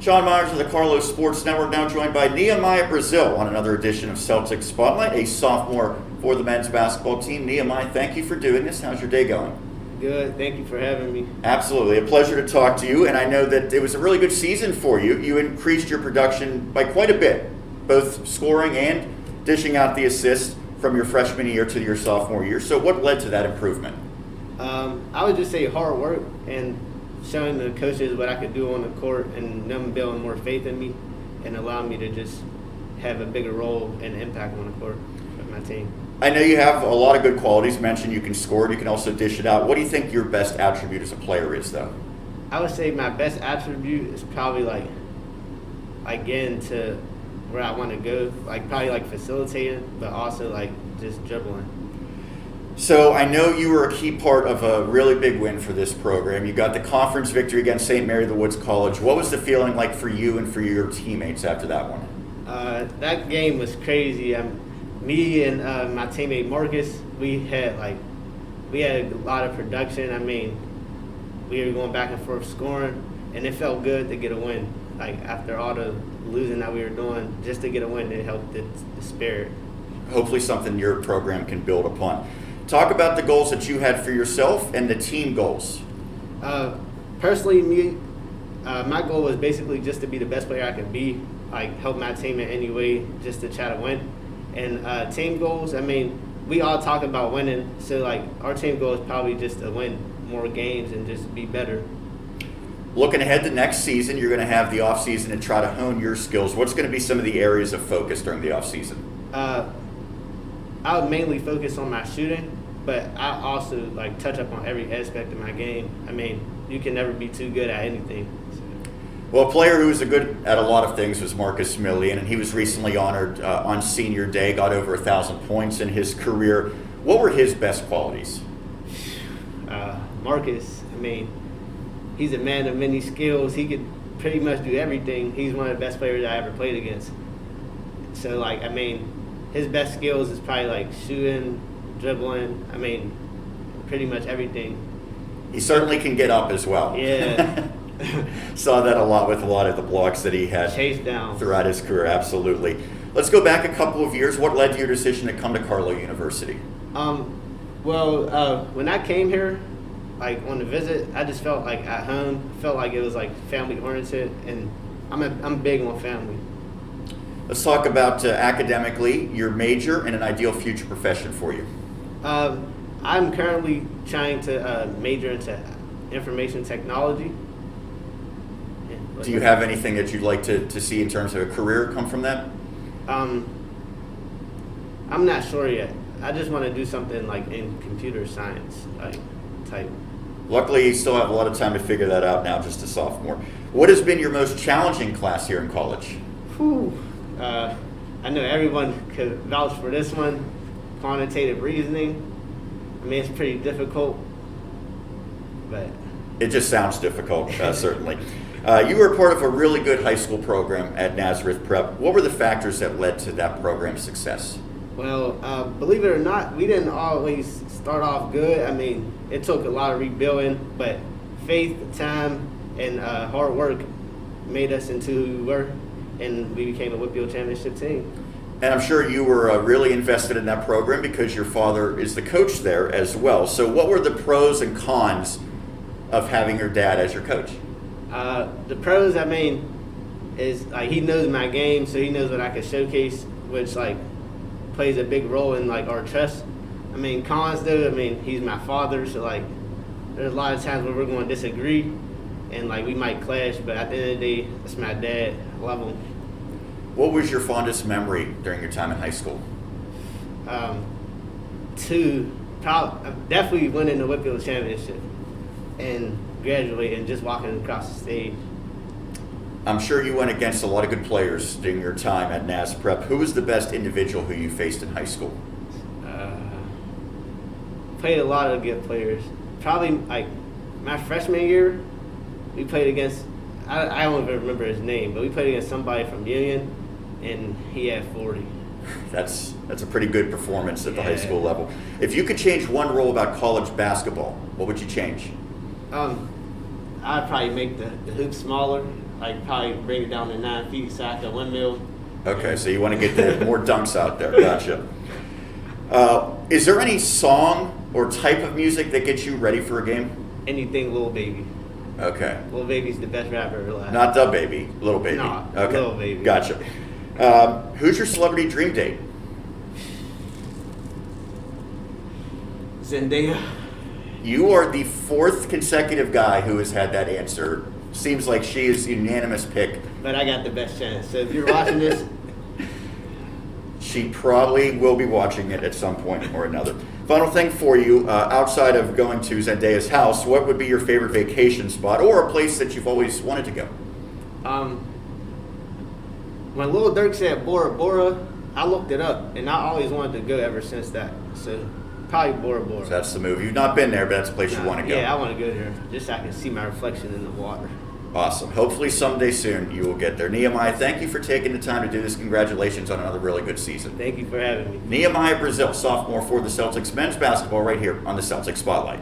Sean Meyers of the Carlow Sports Network, now joined by Nehemiah Brazil on another edition of Celtics Spotlight, a sophomore for the men's basketball team. Nehemiah, thank you for doing this. How's your day going? Good. Thank you for having me. Absolutely. A pleasure to talk to you, and I know that it was a really good season for you. You increased your production by quite a bit, both scoring and dishing out the assists from your freshman year to your sophomore year. So what led to that improvement? I would just say hard work and showing the coaches what I could do on the court and them building more faith in me and allowing me to just have a bigger role and impact on the court with my team. I know you have a lot of good qualities. You mentioned you can score and you can also dish it out. What do you think your best attribute as a player is, though? I would say my best attribute is probably like getting to where I want to go, probably facilitating, but also just dribbling. So I know you were a key part of a really big win for this program. You got the conference victory against St. Mary of the Woods College. What was the feeling like for you and for your teammates after that one? That game was crazy. Me and my teammate Marcus, we had a lot of production. I mean, we were going back and forth scoring, and it felt good to get a win. After all the losing that we were doing, just to get a win, it helped the spirit. Hopefully something your program can build upon. Talk about the goals that you had for yourself and the team goals. Personally, my goal was basically just to be the best player I could be, help my team in any way, just to try to win. And team goals, I mean, we all talk about winning, so our team goal is probably just to win more games and just be better. Looking ahead to next season, you're going to have the offseason to try to hone your skills. What's going to be some of the areas of focus during the offseason? I would mainly focus on my shooting, but I also touch up on every aspect of my game. I mean, you can never be too good at anything. So. Well, a player who was good at a lot of things was Marcus Smiley, and he was recently honored on Senior Day, got over 1,000 points in his career. What were his best qualities? Marcus, I mean, he's a man of many skills. He could pretty much do everything. He's one of the best players I ever played against. So, I mean, his best skills is probably shooting, dribbling, I mean, pretty much everything. He certainly can get up as well. Yeah. Saw that a lot with a lot of the blocks that he had chased down throughout his career, absolutely. Let's go back a couple of years. What led to your decision to come to Carlow University? When I came here, on the visit, I just felt at home. Felt like it was family oriented, and I'm big on family. Let's talk about academically, your major and an ideal future profession for you. I'm currently trying to major into information technology. Do you have anything that you'd like to see in terms of a career come from that? I'm not sure yet. I just want to do something in computer science type. Luckily, you still have a lot of time to figure that out now, just a sophomore. What has been your most challenging class here in college? I know everyone could vouch for this one. Quantitative reasoning. I mean, it's pretty difficult, but it just sounds difficult, certainly. You were part of a really good high school program at Nazareth Prep. What were the factors that led to that program's success? Well, believe it or not, we didn't always start off good. I mean, it took a lot of rebuilding, but faith, time, and hard work made us into who we were, and we became a Whitfield Championship team. And I'm sure you were really invested in that program because your father is the coach there as well. So what were the pros and cons of having your dad as your coach? The pros, I mean, is he knows my game, so he knows what I can showcase, which plays a big role in our trust. I mean, cons though, I mean, he's my father, so there's a lot of times where we're going to disagree, and we might clash, but at the end of the day, it's my dad. I love him. What was your fondest memory during your time in high school? Definitely winning the Whitfield Championship and graduating and just walking across the stage. I'm sure you went against a lot of good players during your time at Naz Prep. Who was the best individual who you faced in high school? Played a lot of good players. Probably my freshman year, we played against, I don't even remember his name, but we played against somebody from Union, and he had 40. That's a pretty good performance at the high school level. If you could change one rule about college basketball, what would you change? I'd probably make the hoop smaller. Like probably bring it down to 9 feet so I can windmill. Okay, so you want to get more dunks out there. Gotcha. Is there any song or type of music that gets you ready for a game? Anything Lil Baby. Okay. Lil Baby's the best rapper ever alive. Not the baby, little baby. No, okay. Lil Baby. Gotcha. Who's your celebrity dream date? Zendaya. You are the 4th consecutive guy who has had that answer. Seems like she is the unanimous pick. But I got the best chance. So if you're watching this, She probably will be watching it at some point or another. Final thing for you, outside of going to Zendaya's house, what would be your favorite vacation spot or a place that you've always wanted to go? when Lil Durk said Bora Bora, I looked it up, and I always wanted to go ever since that. So probably Bora Bora. So that's the move. You've not been there, but that's a place you want to go. Yeah, I want to go there just so I can see my reflection in the water. Awesome. Hopefully someday soon you will get there. Nehemiah, thank you for taking the time to do this. Congratulations on another really good season. Thank you for having me. Nehemiah Brazil, sophomore for the Celtics men's basketball, right here on the Celtics Spotlight.